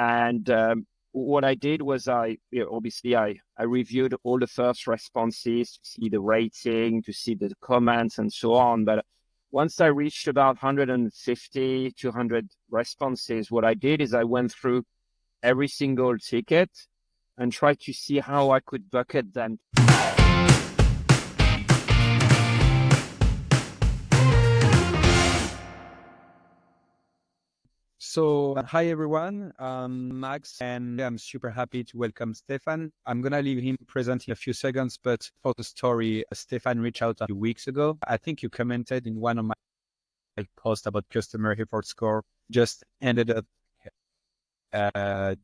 And what I did was obviously I reviewed all the first responses to see the rating, to see the comments and so on. But once I reached about 150, 200 responses, what I did is I went through every single ticket and tried to see how I could bucket them. So, hi everyone, I'm Max, and I'm super happy to welcome Stephane. I'm going to leave him present in a few seconds, but for the story, Stephane reached out a few weeks ago. I think you commented in one of my posts about customer effort score, just ended up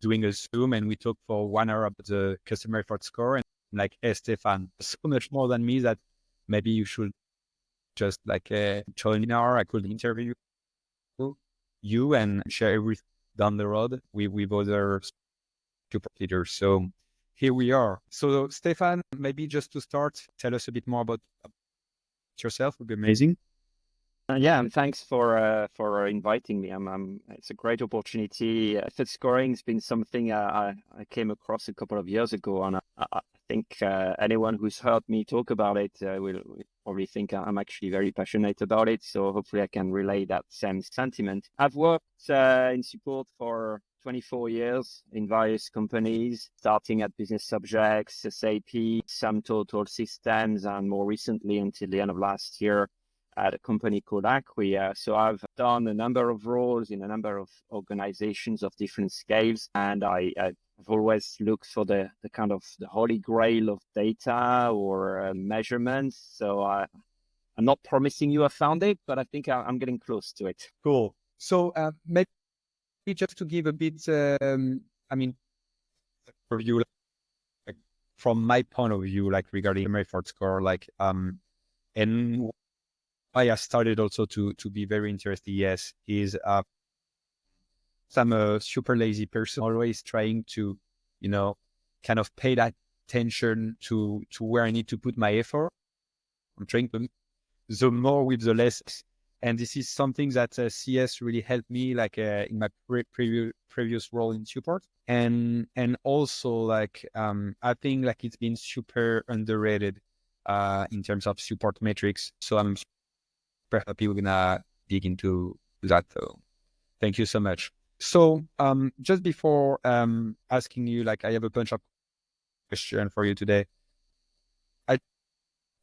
doing a Zoom, and we talked for 1 hour about the customer effort score. And I'm like, hey, Stephane, so much more than me that maybe you should just join in hour. I could interview you and share everything down the road with other support leaders. So here we are. So Stephane, maybe just to start, tell us a bit more about yourself. Would be amazing. Yeah, and thanks for inviting me. It's a great opportunity. Fit scoring has been something I came across a couple of years ago, and I think anyone who's heard me talk about it will probably think I'm actually very passionate about it. So hopefully I can relay that same sentiment. I've worked in support for 24 years in various companies, starting at Business Subjects, SAP, some Total Systems, and more recently until the end of last year at a company called Acquia. So I've done a number of roles in a number of organizations of different scales, and I've always looked for the kind of the holy grail of data or measurements. So I'm not promising you I found it, but I think I'm getting close to it. Cool. So maybe just to give a bit, review, from my point of view, regarding my effort score, and I started also to be very interested. Yes, is I'm a super lazy person, always trying to, kind of pay that attention to where I need to put my effort. I'm trying to the more with the less, and this is something that CS really helped me, in my previous role in support, and also I think it's been super underrated in terms of support metrics. So I'm super happy we're gonna dig into that. So thank you so much. So just before asking you, I have a bunch of questions for you today. I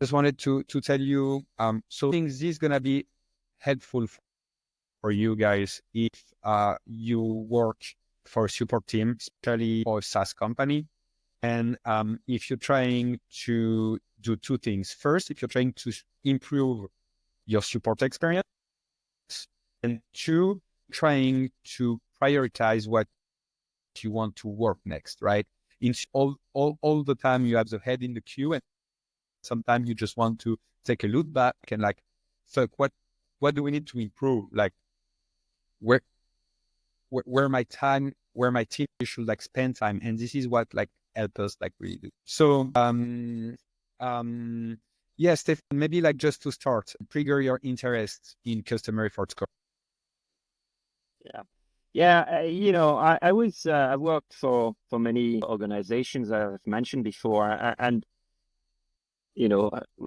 just wanted to tell you, so I think this is gonna be helpful for you guys if you work for a support team, especially for a SaaS company. And if you're trying to do two things. First, if you're trying to improve your support experience, and two, trying to prioritize what you want to work next, right? In all the time you have the head in the queue, and sometimes you just want to take a look back and so what do we need to improve? Where my team should spend time, and this is what help us really do. So yeah, Stephane, maybe just to start, trigger your interest in customer effort score. Yeah. I worked for many organizations I've mentioned before, and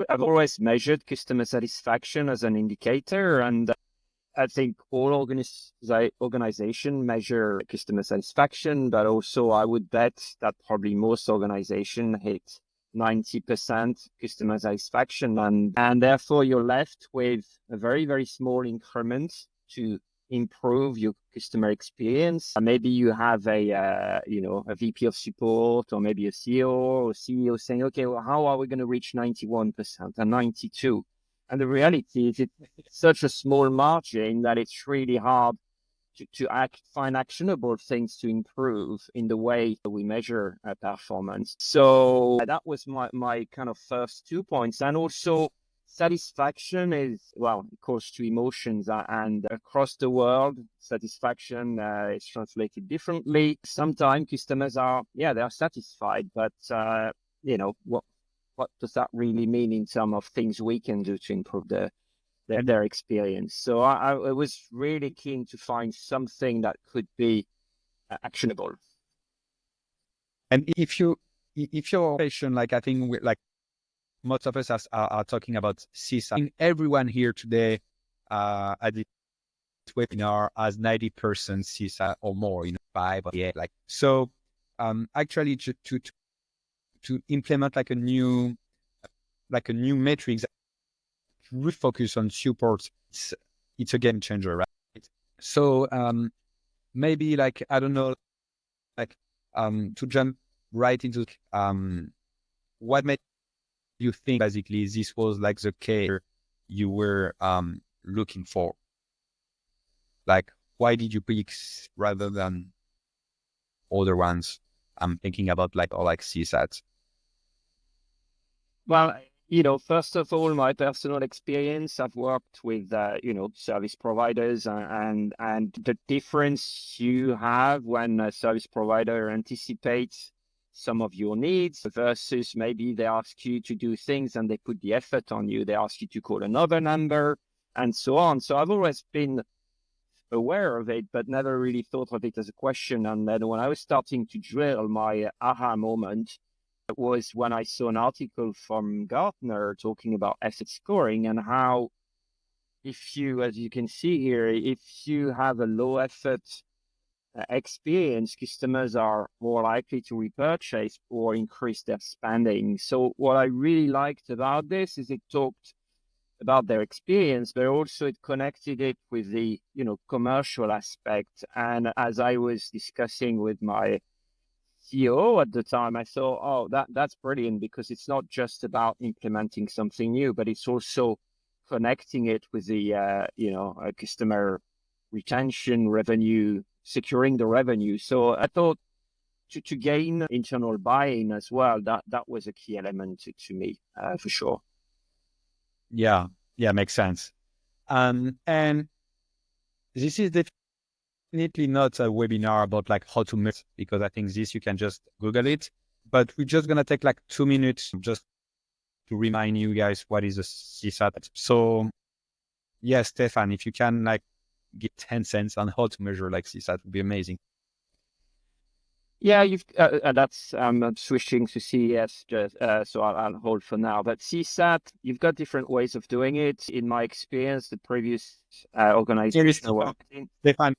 I've always measured customer satisfaction as an indicator, and I think all organizations measure customer satisfaction, but also I would bet that probably most organizations hit 90% customer satisfaction, and therefore you're left with a very, very small increment to improve your customer experience. Maybe you have a VP of support, or maybe a CEO or CEO saying, okay, well, how are we going to reach 91% and 92%? And the reality is it's such a small margin that it's really hard to find actionable things to improve in the way we measure performance. So that was my kind of first 2 points. And also satisfaction is, well, of course, to emotions, and across the world, satisfaction is translated differently. Sometimes customers they're satisfied, but what does that really mean in terms of things we can do to improve their experience? So I was really keen to find something that could be actionable. And if your patient, like I think like most of us are talking about CSAT. I think everyone here today at this webinar has 90% CSAT or more, 5 or 8. Like so, actually to implement like a new metric that refocus on support, it's a game changer, right? So maybe like I don't know, like to jump right into what made you think basically this was like the case you were looking for? Like why did you pick rather than other ones? I'm thinking about like or like CSAT. Well, first of all, my personal experience, I've worked with, service providers, and the difference you have when a service provider anticipates some of your needs versus maybe they ask you to do things and they put the effort on you. They ask you to call another number and so on. So I've always been aware of it, but never really thought of it as a question. And then when I was starting to drill, my aha moment was when I saw an article from Gartner talking about asset scoring and how if you, as you can see here, if you have a low effort experience, customers are more likely to repurchase or increase their spending. So what I really liked about this is it talked about their experience, but also it connected it with the, commercial aspect. And as I was discussing with my CEO at the time, I thought, oh, that's brilliant because it's not just about implementing something new, but it's also connecting it with the customer retention, revenue, securing the revenue. So I thought to gain internal buy-in as well, that was a key element to me for sure. Yeah, makes sense. And this is definitely not a webinar about like how to measure because I think this you can just Google it. But we're just gonna take like 2 minutes just to remind you guys what is a CSAT. So yes, Stefan, if you can like give 10 cents on how to measure like CSAT would be amazing. Yeah, that's I'm switching to CES, so I'll hold for now. But CSAT, you've got different ways of doing it. In my experience, the previous organization I worked in. Stefan,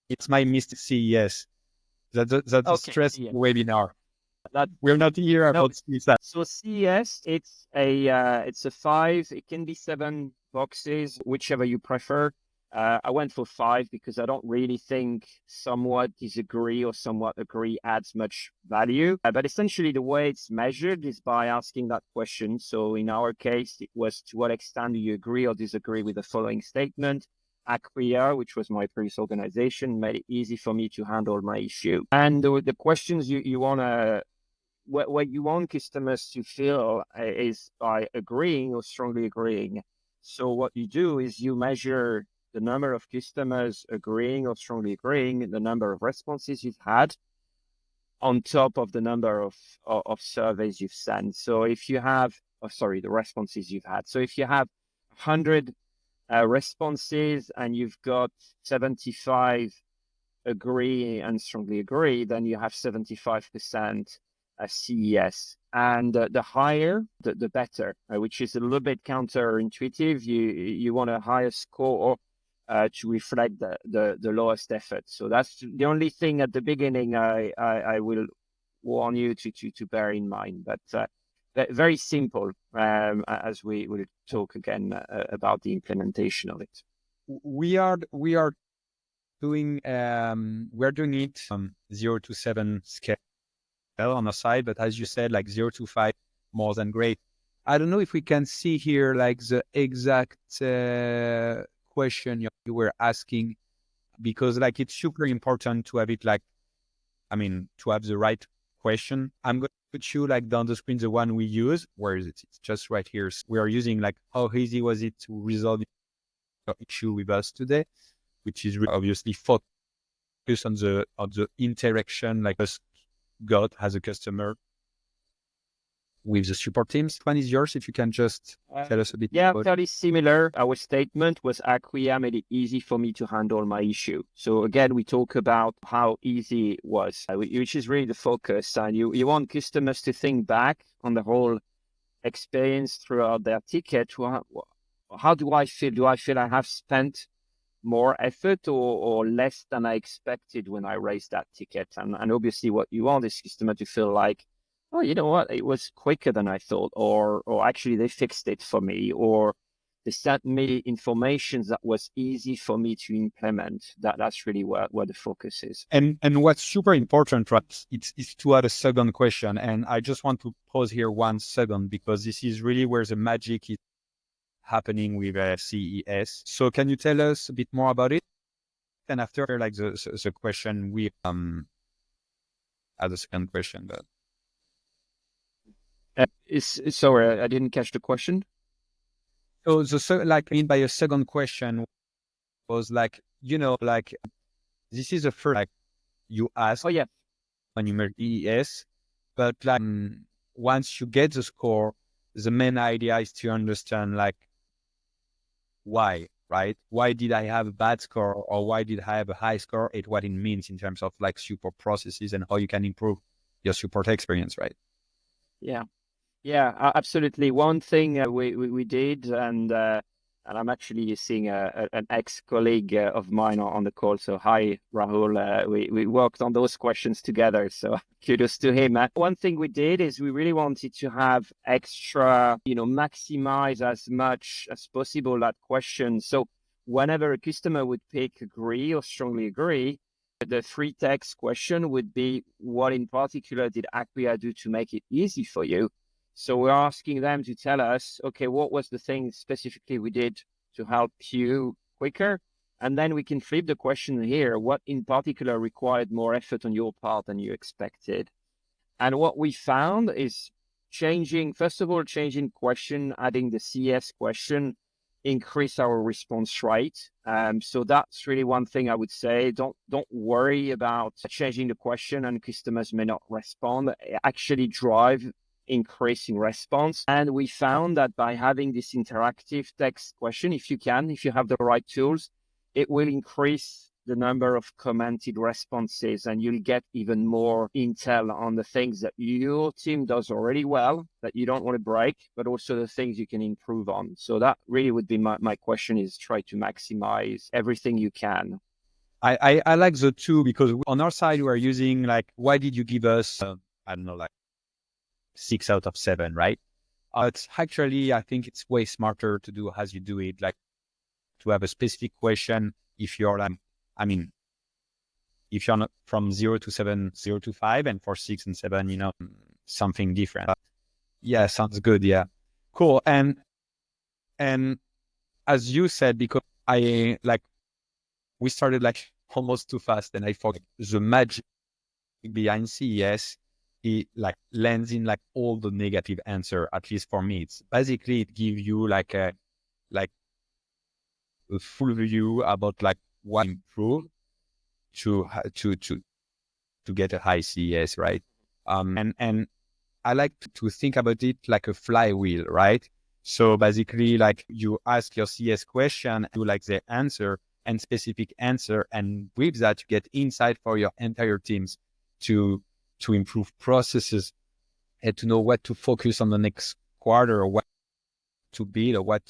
it's my missed CES. That's a Okay, stress CES. webinar. That We're not here no. about CSAT. So CES, it's a 5. It can be 7 boxes, whichever you prefer. I went for 5 because I don't really think somewhat disagree or somewhat agree adds much value. But essentially, the way it's measured is by asking that question. So in our case, it was to what extent do you agree or disagree with the following statement? Acquia, which was my previous organization, made it easy for me to handle my issue. And the questions you want to what you want customers to feel is by agreeing or strongly agreeing. So what you do is you measure the number of customers agreeing or strongly agreeing, the number of responses you've had on top of the number of surveys you've sent. So if you have, the responses you've had. So if you have 100 responses and you've got 75 agree and strongly agree, then you have 75% CES. And the higher, the better, which is a little bit counterintuitive. You want a higher score to reflect the lowest effort. So that's the only thing at the beginning I will warn you to bear in mind. But very simple as we will talk again about the implementation of it. We are doing we're doing it 0 to 7 scale on the side, but as you said, like 0 to 5 more than great. I don't know if we can see here like the exact question you were asking, because like it's super important to have it like, I mean, to have the right question. I'm going to put you like down the screen the one we use. Where is it? It's just right here. So we are using like how easy was it to resolve your issue with us today, which is obviously focused on the interaction like us got as a customer with the support teams. One is yours, if you can just tell us a bit Yeah, about. fairly similar. Our statement was Acquia made it easy for me to handle my issue. So again, we talk about how easy it was, which is really the focus. And you want customers to think back on the whole experience throughout their ticket. How do I feel? Do I feel I have spent more effort or less than I expected when I raised that ticket? And obviously what you want is customer to feel like, oh, you know what, it was quicker than I thought, or actually they fixed it for me, or they sent me information that was easy for me to implement. That's really where the focus is. And what's super important, right, it's to add a second question. And I just want to pause here 1 second, because this is really where the magic is happening with CES. So can you tell us a bit more about it? And after, like the question, we add a second question. But Sorry, I didn't catch the question. so like, I mean by a second question was like, like this is the first like you ask Oh yeah. when you make EES, but like once you get the score, the main idea is to understand like why, right? Why did I have a bad score, or why did I have a high score? What it means in terms of like support processes and how you can improve your support experience, right? Yeah. Yeah, absolutely. One thing we did, and I'm actually seeing an ex-colleague of mine on the call. So hi, Rahul. We worked on those questions together. So kudos to him. One thing we did is we really wanted to have extra, maximize as much as possible that question. So whenever a customer would pick agree or strongly agree, the free text question would be, what in particular did Acquia do to make it easy for you? So we're asking them to tell us, okay, what was the thing specifically we did to help you quicker? And then we can flip the question here. What in particular required more effort on your part than you expected? And what we found is first of all, changing question, adding the CS question, increase our response rate. So that's really one thing I would say. Don't worry about changing the question and customers may not respond. Actually drive increasing response. And we found that by having this interactive text question, if you have the right tools, it will increase the number of commented responses, and you'll get even more intel on the things that your team does already well that you don't want to break, but also the things you can improve on. So that really would be my question, is try to maximize everything you can. I like the two, because on our side, we're using like, why did you give us, I don't know, like 6 out of 7, right? It's actually, I think it's way smarter to do as you do it, like to have a specific question. If you're like, I mean, if you're not from 0 to 7, 0 to 5, and for 6 and 7, something different. Yeah, sounds good. Yeah, cool. And as you said, because I like, we started like almost too fast, and I forgot the magic behind CES. It like lands in like all the negative answer. At least for me, it's basically, it gives you like a full view about like what improve to get a high CES, right? And I like to think about it like a flywheel, right? So basically, like you ask your CS question, you like the answer and specific answer, and with that you get insight for your entire teams to improve processes and to know what to focus on the next quarter, or what to build, or what.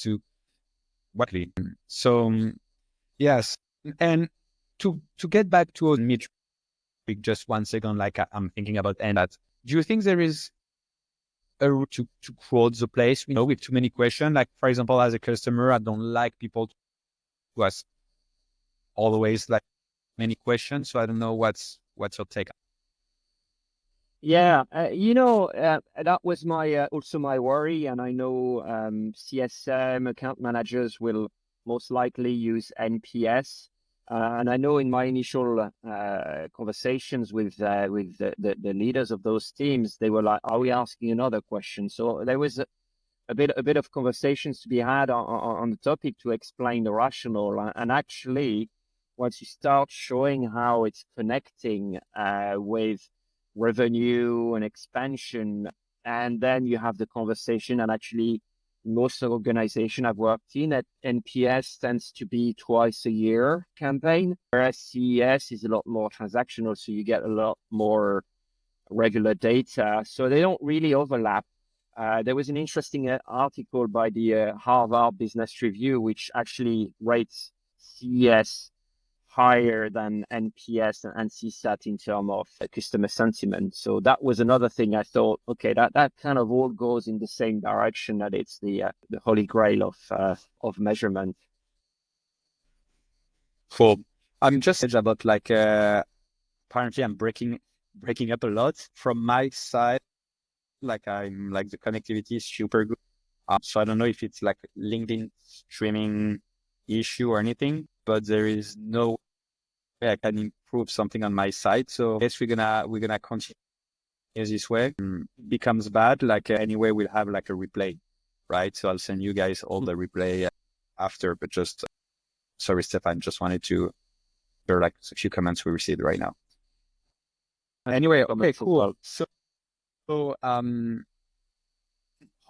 So yes, and to get back to a metric, just 1 second, like I'm thinking about, and that, do you think there is a route to crowd the place, with too many questions? Like, for example, as a customer, I don't like people to ask always like many questions. So I don't know what's your take. Yeah, that was my also my worry, and I know CSM account managers will most likely use NPS, and I know in my initial conversations with the leaders of those teams, they were like, "Are we asking another question?" So there was a bit of conversations to be had on the topic to explain the rationale, and actually, once you start showing how it's connecting with revenue and expansion and then you have the conversation. And actually, most organizations I've worked in at NPS tends to be twice a year campaign, whereas CES is a lot more transactional, so you get a lot more regular data. So they don't really overlap. There was an interesting article by the Harvard Business Review, which actually rates CES higher than NPS and CSAT in terms of customer sentiment. So that was another thing I thought, okay, that kind of all goes in the same direction, that it's the holy grail of measurement. Cool. I'm just about like apparently I'm breaking up a lot from my side. Like I'm like the connectivity is super good. So I don't know if it's like LinkedIn streaming issue or anything, but there is no way I can improve something on my side. So I guess we're gonna continue this way. Becomes bad, like anyway, we'll have like a replay, right? So I'll send you guys all the replay after, but just sorry, Stephane, just wanted to share like a few comments we received right now. Anyway, okay, cool. So how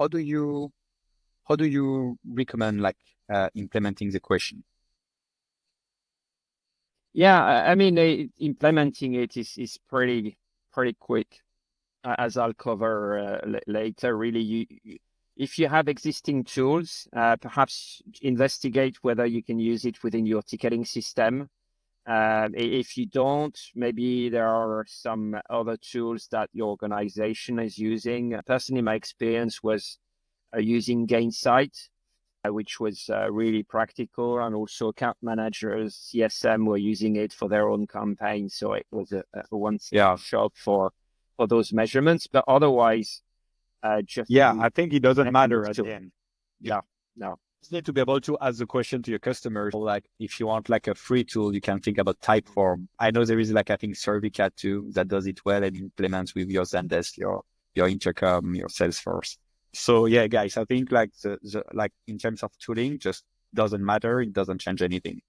do you recommend like implementing the question? Yeah, I mean, implementing it is pretty quick, as I'll cover later. Really, if you have existing tools, perhaps investigate whether you can use it within your ticketing system. If you don't, maybe there are some other tools that your organization is using. Personally, my experience was using Gainsight, which was really practical, and also account managers, CSM, were using it for their own campaign. So it was a one-stop shop for those measurements. But otherwise, just I think it doesn't matter at the end. Yeah, no. You need to be able to ask the question to your customers. Like if you want like a free tool, you can think about Typeform. I know there is like, I think Servicat too, that does it well and implements with your Zendesk, your Intercom, your Salesforce. So yeah, guys, I think like the like in terms of tooling, just doesn't matter. It doesn't change anything.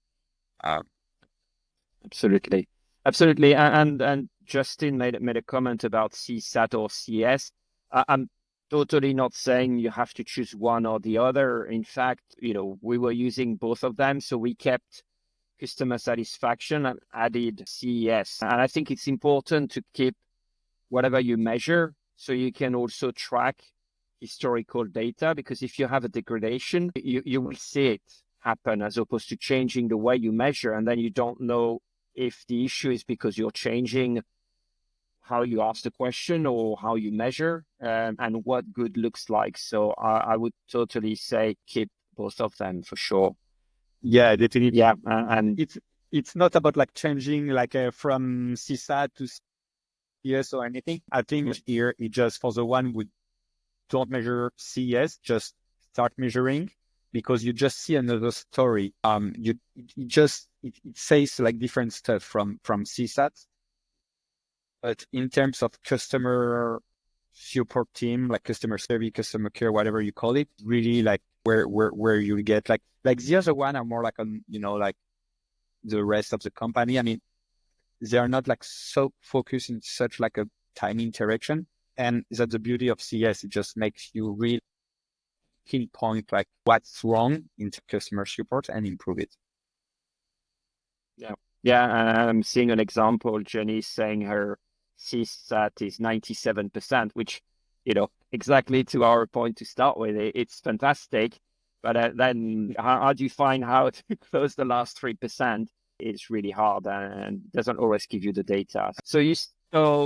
Absolutely. And Justin made a comment about CSAT or CS. I'm totally not saying you have to choose one or the other. In fact, we were using both of them. So we kept customer satisfaction and added CES. And I think it's important to keep whatever you measure so you can also track historical data, because if you have a degradation, you will see it happen, as opposed to changing the way you measure. And then you don't know if the issue is because you're changing how you ask the question or how you measure, and what good looks like. So I would totally say keep both of them for sure. Yeah, definitely. Yeah, and it's not about like changing like from CSAT to CS or anything. I think here it just for the one who don't measure CS, just start measuring, because you just see another story. It says like different stuff from CSAT, but in terms of customer support team, like customer service, customer care, whatever you call it, really like where you get like the other one are more like on, like the rest of the company. I mean, they are not like so focused in such like a tiny interaction. And that's the beauty of CS. It just makes you really pinpoint like what's wrong in customer support and improve it. Yeah. I'm seeing an example. Jenny's saying her CSAT is 97%, which, exactly to our point to start with. It's fantastic. But then how do you find how to close the last 3%? It's really hard and doesn't always give you the data. So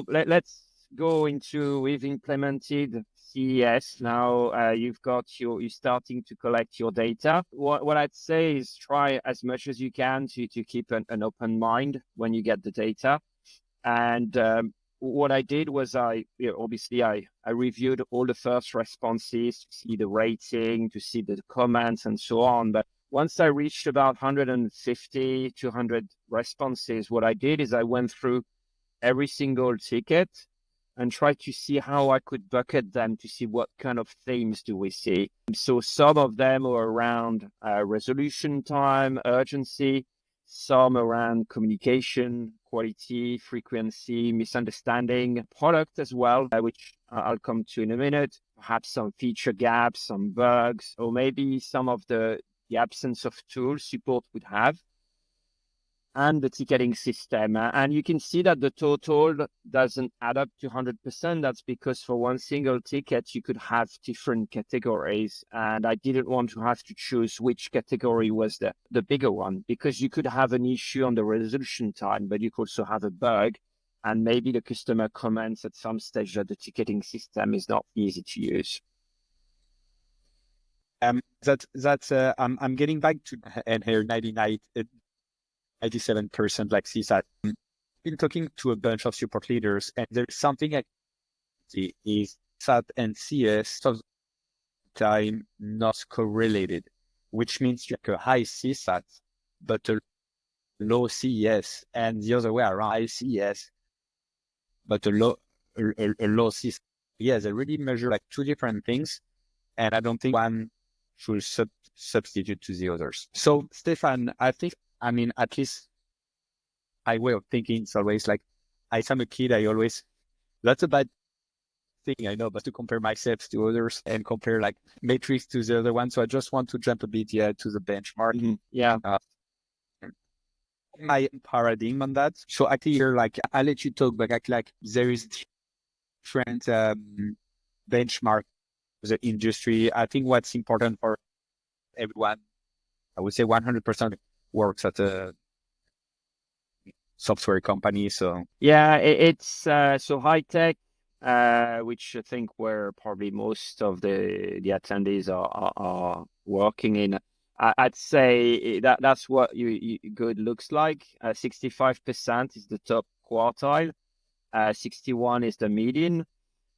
let's go into, we've implemented CES. Now you're starting to collect your data. What I'd say is try as much as you can to keep an open mind when you get the data. And what I did was obviously I reviewed all the first responses to see the rating, to see the comments and so on. But once I reached about 150, 200 responses, what I did is I went through every single ticket and tried to see how I could bucket them to see what kind of themes do we see. So some of them were around resolution time, urgency. some around communication, quality, frequency, misunderstanding, product as well, which I'll come to in a minute, perhaps some feature gaps, some bugs, or maybe some of the absence of tools support would have, and the ticketing system. And you can see that the total doesn't add up to 100%. That's because for one single ticket, you could have different categories. And I didn't want to have to choose which category was the bigger one, because you could have an issue on the resolution time, but you could also have a bug. And maybe the customer comments at some stage that the ticketing system is not easy to use. I'm getting back to and here 97% like CSAT. Been talking to a bunch of support leaders, and there's something I see is SAT and CS of the time not correlated, which means you have a high CSAT but a low CES, and the other way around, high CES but a low CSAT. Yeah, they really measure like two different things, and I don't think one should substitute to the others. So Stephane, I mean, at least my way of thinking is always like, as I'm a kid, that's a bad thing, I know, but to compare myself to others and compare like metrics to the other one. So I just want to jump a bit, to the benchmark. Mm-hmm. Yeah. My paradigm on that. So actually here, like, I'll let you talk, but like there is different benchmark for the industry. I think what's important for everyone, I would say 100% works at a software company. So yeah, it's so high tech, which I think where probably most of the attendees are working in. I'd say that's what you good looks like. 65% is the top quartile. 61 is the median.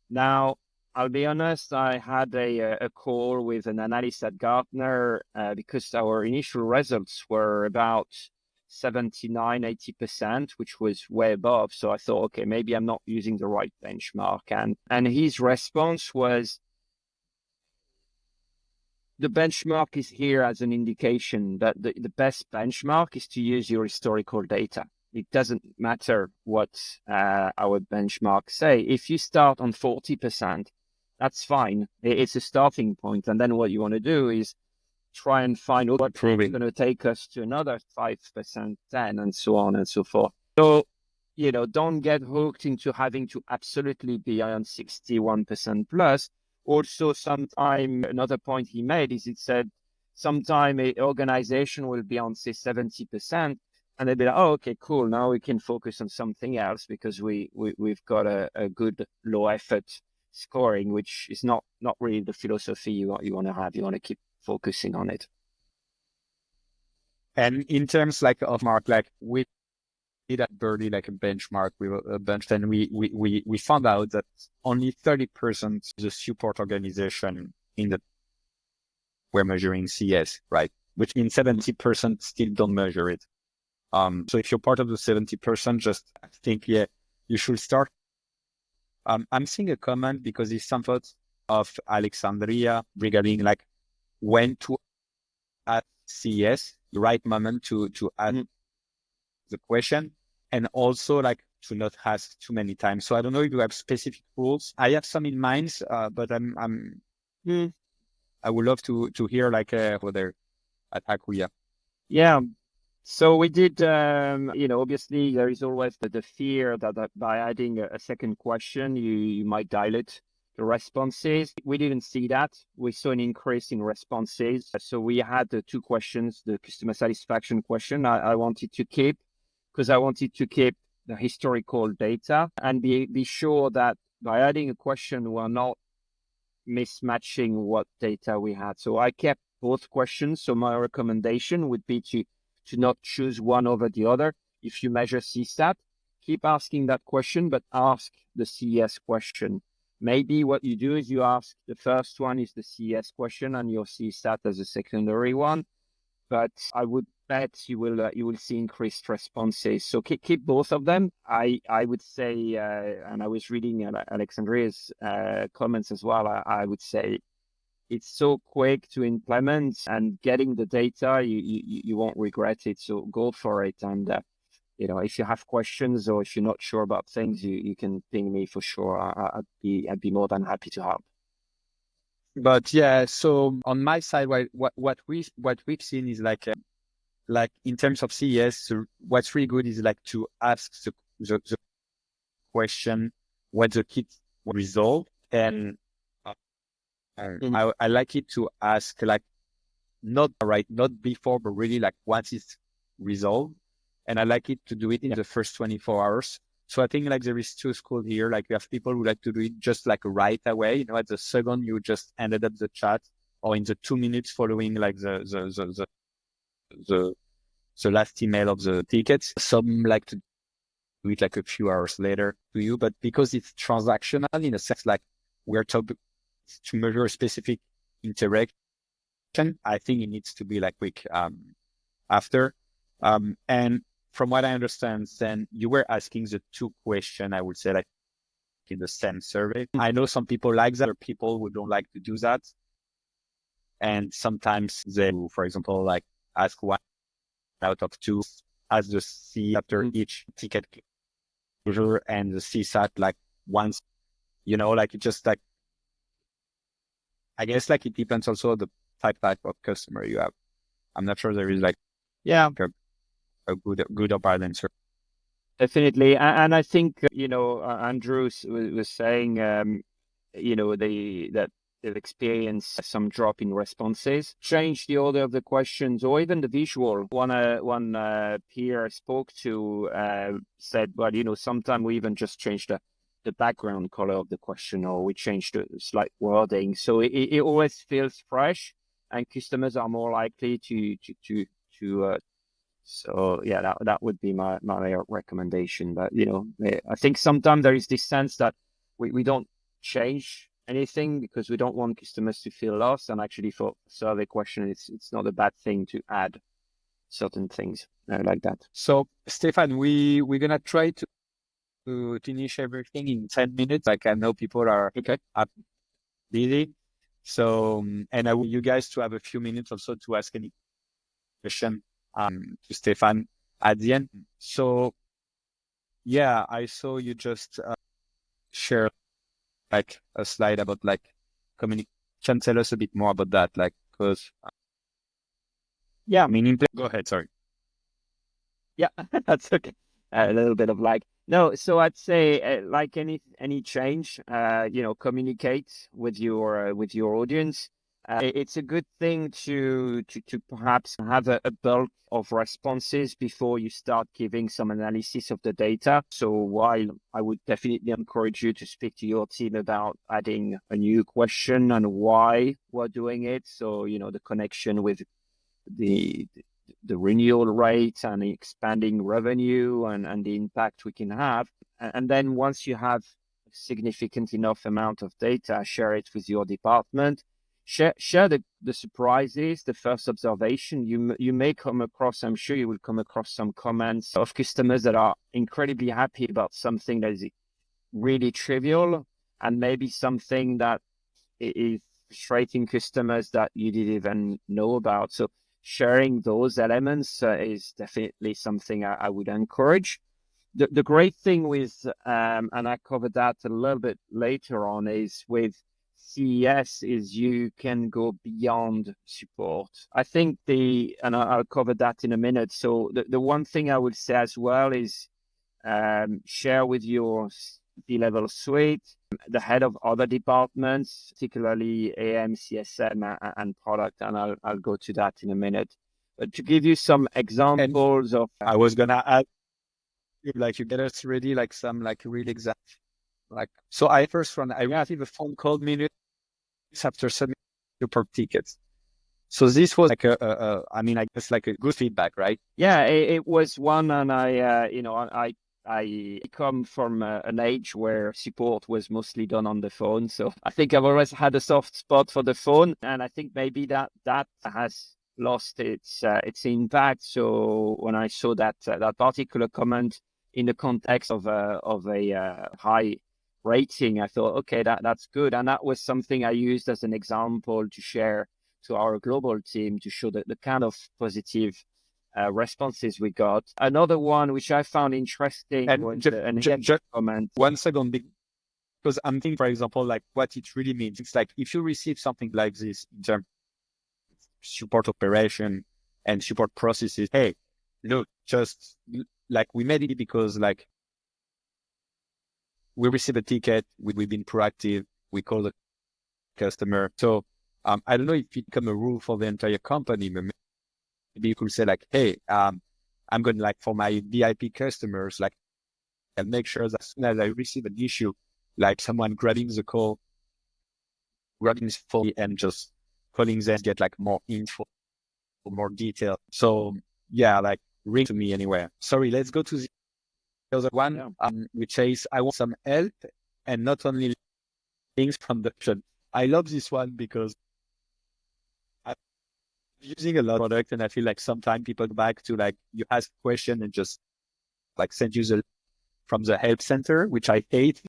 Now, I'll be honest, I had a call with an analyst at Gartner because our initial results were about 79, 80%, which was way above. So I thought, okay, maybe I'm not using the right benchmark. And his response was, the benchmark is here as an indication that the best benchmark is to use your historical data. It doesn't matter what our benchmarks say. If you start on 40%, that's fine. It's a starting point. And then what you want to do is try and find out what's going to take us to another 5%, 10, and so on and so forth. So, don't get hooked into having to absolutely be on 61% plus. Also, sometime another point he made is it said sometime an organization will be on, say, 70%, and they'll be like, oh, okay, cool. Now we can focus on something else because we've got a good low effort scoring, which is not really the philosophy you want to have. You want to keep focusing on it. And in terms like of mark, like we did at Birdie like a benchmark with a bunch, and we found out that only 30% of the support organization were measuring CS, right? Which means 70% still don't measure it. So if you're part of the 70%, just think, you should start. I'm seeing a comment because it's some thoughts of Alexandria regarding like when to add CS, the right moment to add the question, and also like to not ask too many times. So I don't know if you have specific rules. I have some in mind, but I would love to hear like whether at Acquia. Yeah. So we did, obviously there is always the fear that by adding a second question, you might dilute the responses. We didn't see that. We saw an increase in responses. So we had the two questions, the customer satisfaction question I wanted to keep, because I wanted to keep the historical data and be sure that by adding a question, we're not mismatching what data we had. So I kept both questions. So my recommendation would be to not choose one over the other. If you measure CSAT, keep asking that question, but ask the CES question. Maybe what you do is you ask the first one is the CES question and your CSAT as a secondary one. But I would bet you will see increased responses. So keep both of them. I would say, and I was reading Alexandria's comments as well. I would say it's so quick to implement, and getting the data, you won't regret it. So go for it. And if you have questions or if you're not sure about things, you can ping me for sure. I'd be more than happy to help. But yeah, so on my side, what we've seen is like in terms of CES, so what's really good is like to ask the question what the kit resolve, and I like it to ask like not before, but really like once it's resolved, and I like it to do it in the first 24 hours. So I think like there is two schools here. Like you have people who like to do it just like right away, at the second you just ended up the chat, or in the 2 minutes following like the the last email of the tickets. Some like to do it like a few hours later to you, but because it's transactional in a sense, like we're talking to measure a specific interaction, I think it needs to be like quick after. And from what I understand, then you were asking the two question, I would say, like in the same survey. I know some people like that, or people who don't like to do that. And sometimes they, for example, like ask one out of two as the C after each ticket closure, and the CSAT like once, like it just like, I guess like it depends also the type of customer you have. I'm not sure there is like Yeah, a good or bad answer. definitely. And I think, Andrew was saying, that they've experienced some drop in responses. Change the order of the questions or even the visual. One peer I spoke to said, well, sometimes we even just change the background color of the question, or we change the slight wording. So it always feels fresh, and customers are more likely to so yeah, that would be my recommendation. But I think sometimes there is this sense that we don't change anything because we don't want customers to feel lost. And actually, for survey question, it's not a bad thing to add certain things like that. So Stephane, we're gonna try to finish everything in 10 minutes. Like I know people are Okay. busy. So and I want you guys to have a few minutes also to ask any question to Stephane at the end. So yeah, I saw you just share like a slide about like communication. Tell us a bit more about that, like because Yeah. go ahead, sorry. Yeah, that's okay. A little bit of like no, so I'd say like any change, communicate with your audience. It's a good thing to perhaps have a bulk of responses before you start giving some analysis of the data. So while I would definitely encourage you to speak to your team about adding a new question and why we're doing it, so the connection with the the renewal rate and the expanding revenue and the impact we can have. And then once you have a significant enough amount of data, share it with your department. Share the surprises, the first observation. You may come across, I'm sure you will come across some comments of customers that are incredibly happy about something that is really trivial, and maybe something that is frustrating customers that you didn't even know about. So sharing those elements is definitely something I would encourage. The great thing with, and I covered that a little bit later on, is with CES is you can go beyond support. I think and I'll cover that in a minute. So the one thing I would say as well is share with your C-level suite, the head of other departments, particularly AM, CSM, and product, and I'll go to that in a minute. But to give you some examples of, I was gonna add, like you get us ready, like some like real example. Like so, I received a phone call minutes after submitting your tickets. So this was like I mean, like it's like a good feedback, right? yeah, it was one, and I come from an age where support was mostly done on the phone, so I think I've always had a soft spot for the phone, and I think maybe that has lost its impact. So when I saw that particular comment in the context of a high rating, I thought, okay, that's good. And that was something I used as an example to share to our global team to show that the kind of positive responses we got. Another one which I found interesting And was just a negative comment. 1 second, because I'm thinking, for example, like what it really means. It's like if you receive something like this in terms of support operation and support processes, hey, look, just like we made it because like we received a ticket, we've been proactive, we call the customer. So I don't know if it become a rule for the entire company, but maybe you could say like, hey, I'm going to like for my VIP customers, like, and make sure that as soon as I receive an issue, like someone grabbing the call, grabbing his phone and just calling them, get like more info, more detail. So yeah, like ring to me anywhere. Sorry, let's go to the other one, which is I want some help and not only links from the option. I love this one because I'm using a lot of product and I feel like sometimes people go back to like you ask a question and just like send you the from the help center, which I hate.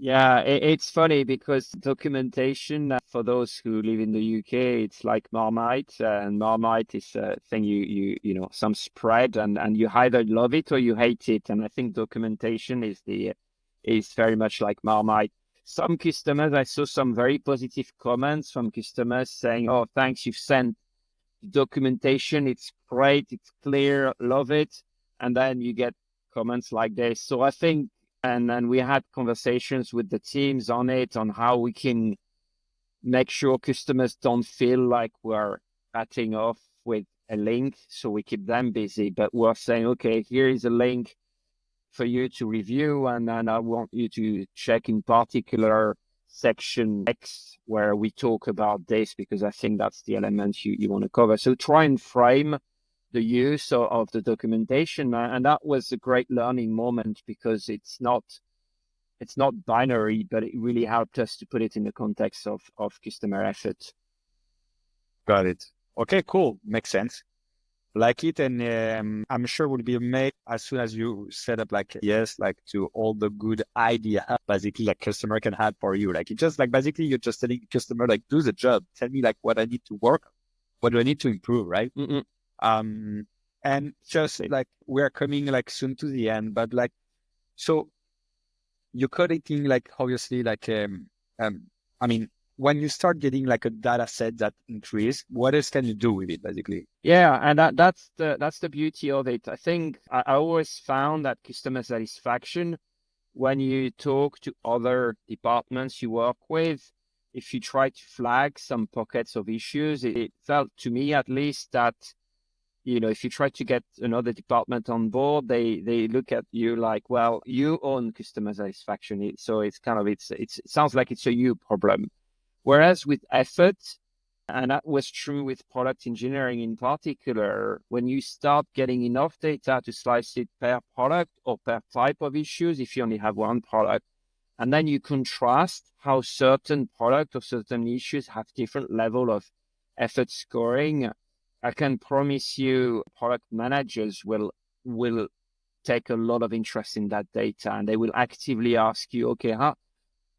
Yeah, it's funny because documentation for those who live in the UK, it's like Marmite, and Marmite is a thing you know some spread, and you either love it or you hate it. And I think documentation is very much like Marmite. Some customers, I saw some very positive comments from customers saying, "Oh, thanks, you've sent documentation. It's great, it's clear, love it." And then you get comments like this. So I think, and then we had conversations with the teams on it, on how we can make sure customers don't feel like we're cutting off with a link. So we keep them busy, but we're saying, okay, here is a link for you to review. And then I want you to check in particular section X where we talk about this, because I think that's the element you want to cover. So try and frame the use of the documentation. And that was a great learning moment because it's not binary, but it really helped us to put it in the context of customer effort. Got it. Okay, cool. Makes sense. Like it, and I'm sure will be amazed as soon as you set up like yes, like to all the good idea basically like customer can have for you. Like it just like basically you're just telling customer like do the job, tell me like what I need to work, what do I need to improve, right? And just like we're coming like soon to the end, but like so you're collecting like obviously like I mean when you start getting like a data set that increase, what else can you do with it basically? Yeah, and that's the beauty of it. I think I always found that customer satisfaction, when you talk to other departments you work with, if you try to flag some pockets of issues, it felt to me at least that, you know, if you try to get another department on board, they look at you like, well, you own customer satisfaction. So it's kind of, it sounds like it's a you problem. Whereas with effort, and that was true with product engineering in particular, when you start getting enough data to slice it per product or per type of issues, if you only have one product, and then you contrast how certain product or certain issues have different level of effort scoring, I can promise you product managers will take a lot of interest in that data, and they will actively ask you, okay,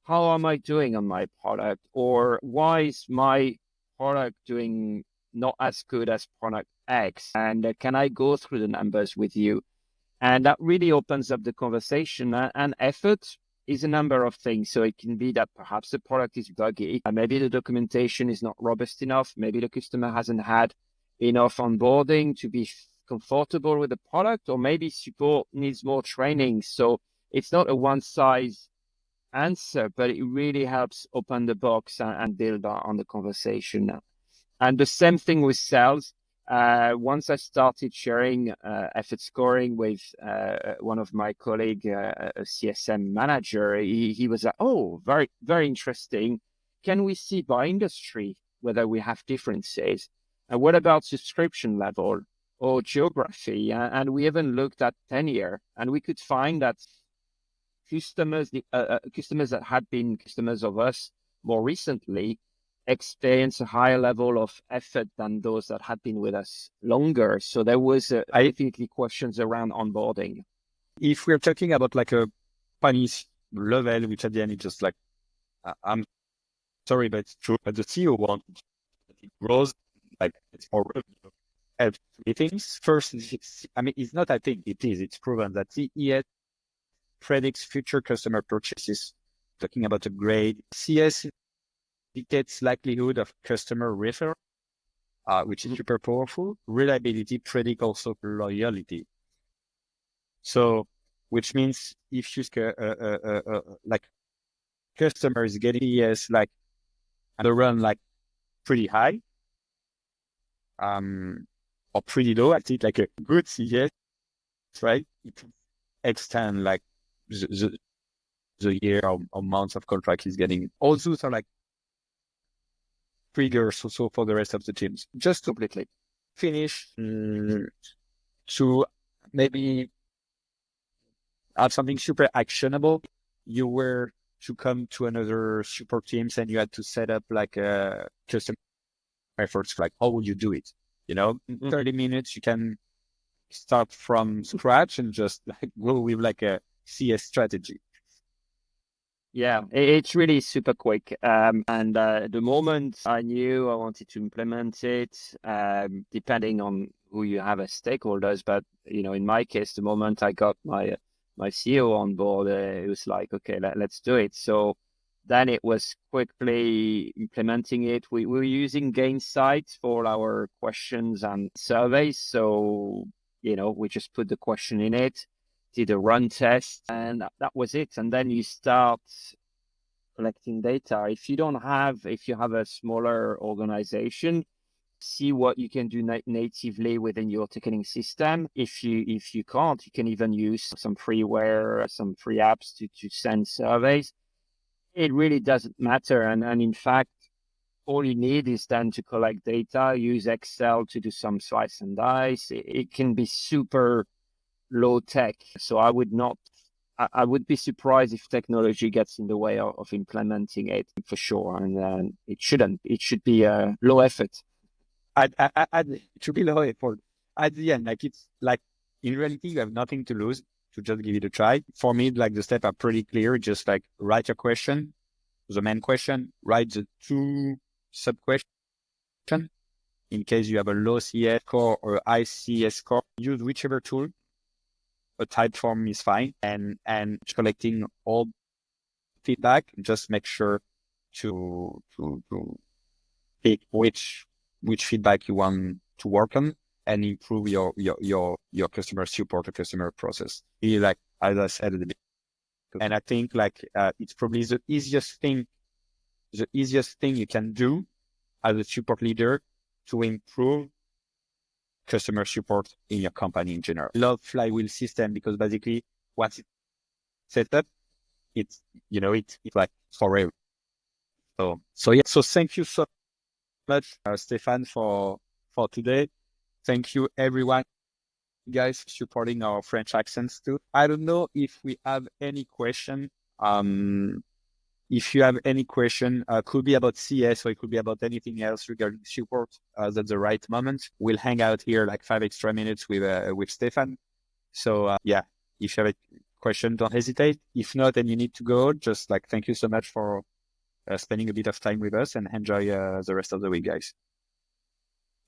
how am I doing on my product? Or why is my product doing not as good as product X? And can I go through the numbers with you? And that really opens up the conversation. And effort is a number of things. So it can be that perhaps the product is buggy. Maybe the documentation is not robust enough. Maybe the customer hasn't had enough onboarding to be comfortable with the product, or maybe support needs more training. So it's not a one size answer, but it really helps open the box and build on the conversation. And the same thing with sales. Once I started sharing effort scoring with one of my colleague, a CSM manager, he was like, oh, very, very interesting. Can we see by industry whether we have differences? And what about subscription level or geography? And we even looked at tenure, and we could find that customers that had been customers of us more recently experience a higher level of effort than those that had been with us longer. So there was definitely questions around onboarding. If we're talking about like a company's level, which at the end is just like, I'm sorry, but it's true. But the CEO wants that it grows, like it's more revenue. And three things. First, it's not, I think it is, it's proven that CES predicts future customer purchases, talking about a grade. CS indicates likelihood of customer referral, which is super powerful. Reliability predict also loyalty. So, which means if you like customers getting yes, like the run like pretty high, or pretty low, I think like a good CS, right? It extend like the year or months of contract is getting. All those are like triggers also for the rest of the teams. Just to completely finish, to maybe have something super actionable. You were to come to another support teams and you had to set up like a custom efforts. Like, how would you do it? You know, in 30 minutes, you can start from scratch and just like go with like a CS strategy. Yeah, it's really super quick. And the moment I knew I wanted to implement it, depending on who you have as stakeholders, but in my case, the moment I got my CEO on board, it was like, okay, let's do it. So then it was quickly implementing it. We were using Gainsight for our questions and surveys. So we just put the question in it, did a run test, and that was it. And then you start collecting data. If you have a smaller organization, see what you can do natively within your ticketing system. If you can't, you can even use some freeware, some free apps to send surveys. It really doesn't matter. And in fact, all you need is then to collect data, use Excel to do some slice and dice. It can be super low tech. So I would be surprised if technology gets in the way of implementing it for sure. And it shouldn't. It should be low effort. It should be low effort. At the end, like it's like in reality, you have nothing to lose to just give it a try. For me, like the steps are pretty clear. Just like write a question, the main question, write the two sub questions. In case you have a low CS score or high CS score, use whichever tool. A type form is fine, and collecting all feedback. Just make sure to pick which feedback you want to work on and improve your customer support or customer process. Like as I said at the beginning, and I think like it's probably the easiest thing you can do as a support leader to improve customer support in your company in general. Love flywheel system because basically once it's set up, it's like forever. So yeah. So thank you so much, Stephane, for today. Thank you everyone, guys, supporting our French accents too. I don't know if we have any question. If you have any question, could be about CS or it could be about anything else regarding support, that's the right moment. We'll hang out here like 5 extra minutes with Stephane. So yeah, if you have a question, don't hesitate. If not, and you need to go, just like thank you so much for spending a bit of time with us and enjoy the rest of the week, guys.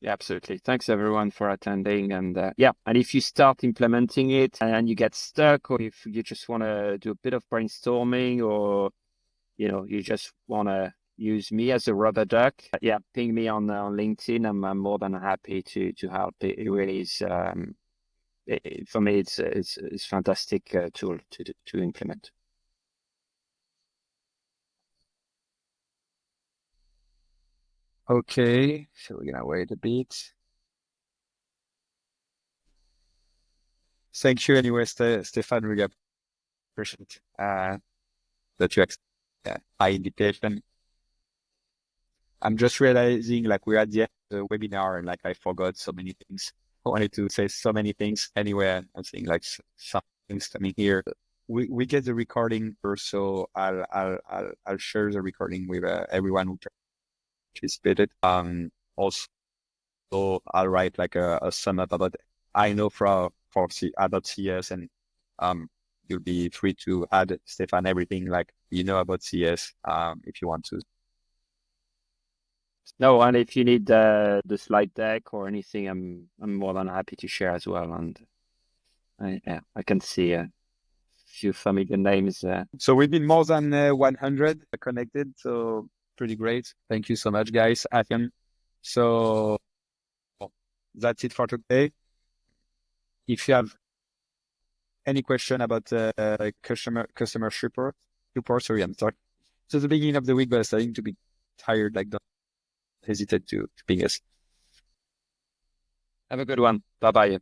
Yeah, absolutely. Thanks everyone for attending. And and if you start implementing it and you get stuck, or if you just want to do a bit of brainstorming, or you just want to use me as a rubber duck, ping me on LinkedIn. I'm more than happy to help. It really is for me. It's fantastic tool to implement. Okay, so we're gonna wait a bit. Thank you anyway, Stephane. Really appreciate that you accept my invitation. I'm just realizing like we're at the end of the webinar and like I forgot so many things. I wanted to say so many things. Anyway, I'm saying like some things coming here. We get the recording first, so I'll share the recording with everyone who participated. Also I'll write like a sum up about I know about CS and you'll be free to add, Stephane, everything like you know about CS if you want to. No, and if you need the slide deck or anything, I'm more than happy to share as well. And I can see a few familiar names. So we've been more than 100 connected, so pretty great. Thank you so much, guys. So that's it for today. If you have any question about customer support, sorry, I'm sorry. It's the beginning of the week, but I'm starting to be tired. Like, don't hesitate to ping us. Have a good one. Bye bye.